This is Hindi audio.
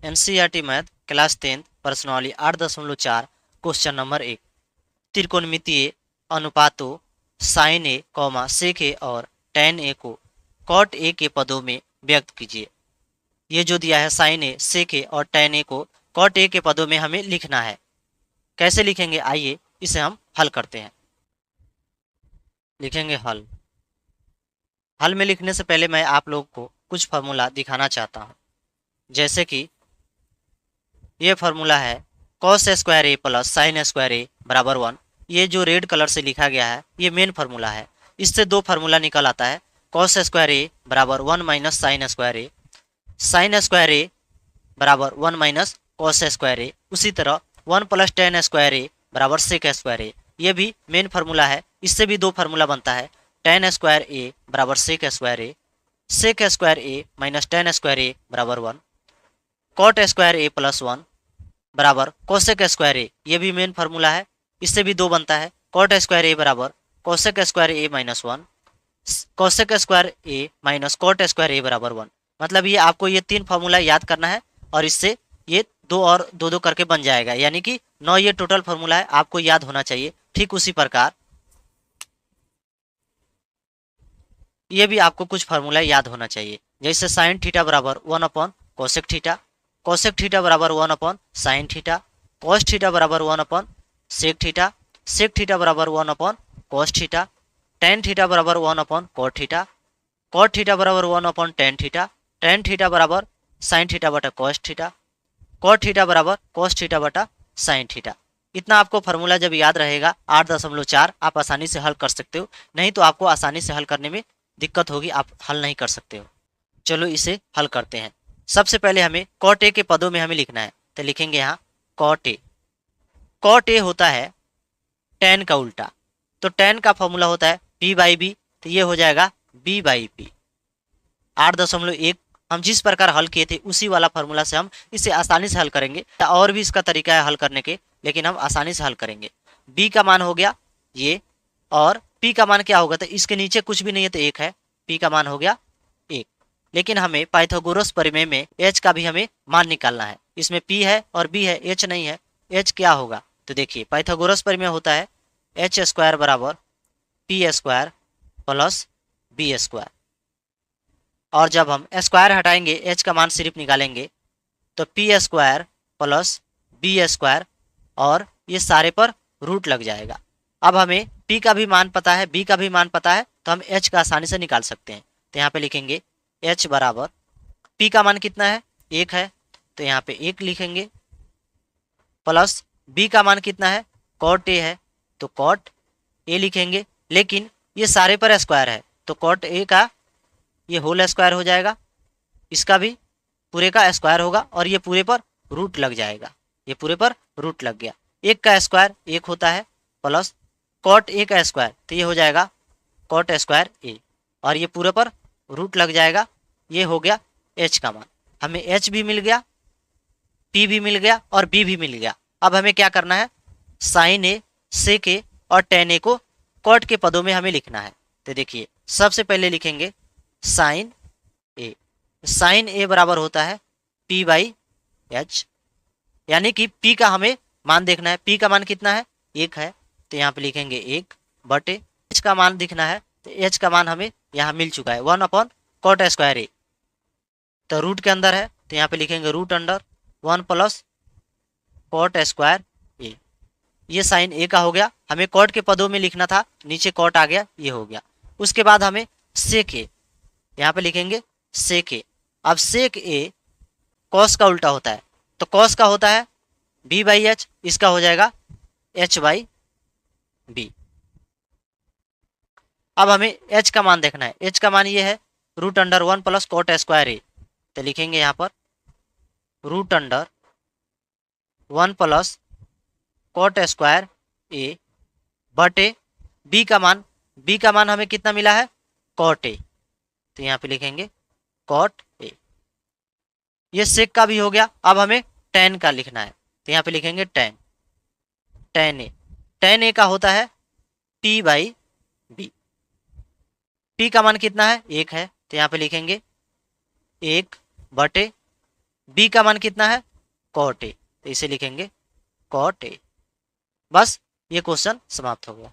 एनसीईआरटी मैथ क्लास 10 प्रश्नावली 8.4 क्वेश्चन नंबर 1 त्रिकोणमितीय अनुपातों साइन ए कॉमा सेक ए और टेन ए को कॉट ए के पदों में व्यक्त कीजिए। ये जो दिया है साइन ए सेक ए और टेन ए को कॉट ए के पदों में हमें लिखना है। कैसे लिखेंगे, आइए इसे हम हल करते हैं। लिखेंगे हल। हल में लिखने से पहले मैं आप लोग को कुछ फार्मूला दिखाना चाहता हूँ। जैसे कि ये फार्मूला है कॉस स्क्वायर ए प्लस साइन स्क्वायर ए बराबर 1। ये जो रेड कलर से लिखा गया है ये मेन फार्मूला है। इससे दो फार्मूला निकल आता है, कॉस स्क्वायर ए बराबर 1 माइनस साइन स्क्वायर ए, साइन स्क्वायर ए बराबर 1 माइनस कॉस स्क्वायर ए। उसी तरह 1 प्लस टेन स्क्वायर ए बराबर सेक स्क्वायर ए, ये भी मेन फार्मूला है। इससे भी दो फार्मूला बनता है, टेन स्क्वायर ए बराबर सेक स्क्वायर ए, सेक स्क्वायर ए माइनस टेन स्क्वायर ए बराबर 1, कॉट स्क्वायर ए प्लस 1 बराबर कोसेक स्क्वायर ए, ये भी मेन फार्मूला है। इससे भी दो बनता है, कॉट स्क्वायर ए बराबर कोसेक स्क्वायर ए माइनस 1, कोसेक स्क्वायर ए माइनस कॉट स्क्वायर ए बराबर 1। मतलब ये आपको ये तीन फार्मूला याद करना है और इससे ये दो और दो दो करके बन जाएगा, यानी कि 9 ये टोटल फार्मूला है, आपको याद होना चाहिए। ठीक उसी प्रकार ये भी आपको कुछ फार्मूला याद होना चाहिए। जैसे साइन थीटा बराबर 1 upon cosec theta, cosec theta बराबर 1 upon sine theta, cos theta बराबर 1 upon sec theta, sec theta बराबर 1 upon cos theta, tan theta बराबर 1 upon cot theta, cot theta बराबर 1 upon tan theta, tan theta बराबर साइन थीटा बटा कॉस थीटा, कॉट थीटा बराबर कॉस थीटा बटा साइन थीटा। इतना आपको फार्मूला जब याद रहेगा 8.4 आप आसानी से हल कर सकते हो। नहीं तो आपको आसानी से हल करने में दिक्कत होगी, आप हल नहीं कर सकते हो। चलो इसे हल करते हैं। सबसे पहले हमें कॉट ए के पदों में हमें लिखना है, तो लिखेंगे यहाँ कॉट ए। कॉट ए होता है टेन का उल्टा, तो टेन का फॉर्मूला होता है पी बाई बी, तो ये हो जाएगा बी बाई पी। 8.1 हम जिस प्रकार हल किए थे उसी वाला फार्मूला से हम इसे आसानी से हल करेंगे। और भी इसका तरीका है हल करने के, लेकिन हम आसानी से हल करेंगे। बी का मान हो गया ये, और पी का मान क्या होगा, तो इसके नीचे कुछ भी नहीं है तो एक है, पी का मान हो गया एक। लेकिन हमें पाइथागोरस प्रमेय में एच का भी हमें मान निकालना है। इसमें पी है और बी है, एच नहीं है। एच क्या होगा, तो देखिए पाइथागोरस प्रमेय होता है एच स्क्वायर बराबर P square plus B square. और जब हम स्क्वायर हटाएंगे एच का मान सिर्फ निकालेंगे, तो P square plus B square, और ये सारे पर रूट लग जाएगा। अब हमें पी का भी मान पता है, बी का भी मान पता है, तो हम एच का आसानी से निकाल सकते हैं। तो यहाँ पे लिखेंगे एच बराबर पी का मान कितना है, एक है, तो यहाँ पे एक लिखेंगे, प्लस बी का मान कितना है, कॉट ए है, तो कॉट ए लिखेंगे। लेकिन ये सारे पर स्क्वायर है, तो कॉट ए का ये होल स्क्वायर हो जाएगा, इसका भी पूरे का स्क्वायर होगा, और ये पूरे पर रूट लग जाएगा। ये पूरे पर रूट लग गया। एक का स्क्वायर एक होता है, प्लस कॉट ए का स्क्वायर, तो ये हो जाएगा कॉट स्क्वायर ए, और ये पूरे पर रूट लग जाएगा। ये हो गया एच का मान। हमें एच भी मिल गया, पी भी मिल गया और बी भी मिल गया। अब हमें क्या करना है, साइन ए सेक ए और टेन ए को कॉट के पदों में हमें लिखना है। तो देखिए सबसे पहले लिखेंगे साइन ए। साइन ए बराबर होता है पी बाई एच, यानी कि पी का हमें मान देखना है। पी का मान कितना है, एक है, तो यहाँ पे लिखेंगे एक बटे एच का मान दिखना है, तो एच का मान हमें यहाँ मिल चुका है 1 अपॉन कॉट स्क्वायर ए, तो रूट के अंदर है, तो यहाँ पे लिखेंगे root under 1 plus cot square A. ये साइन ए का हो गया। हमें कॉट के पदों में लिखना था, नीचे कॉट आ गया, ये हो गया। उसके बाद हमें सेक ए, यहाँ पे लिखेंगे सेक ए। अब सेक ए कॉस का उल्टा होता है, तो कॉस का होता है बी बाई एच, इसका हो जाएगा एच बाई बी। अब हमें एच का मान देखना है। एच का मान ये है root under 1 plus cot square A, तो लिखेंगे यहाँ पर root under 1 plus cot square A बटे बी का मान। बी का मान हमें कितना मिला है, कॉट ए, तो यहाँ पे लिखेंगे कॉट ए। ये सेक का भी हो गया। अब हमें टेन का लिखना है, तो यहाँ पे लिखेंगे टेन, टेन ए। टेन ए का होता है पी बाई बी। पी का मान कितना है, एक है, तो यहाँ पे लिखेंगे एक बटे बी का मान कितना है cot a, तो इसे लिखेंगे cot a। बस ये क्वेश्चन समाप्त हो गया।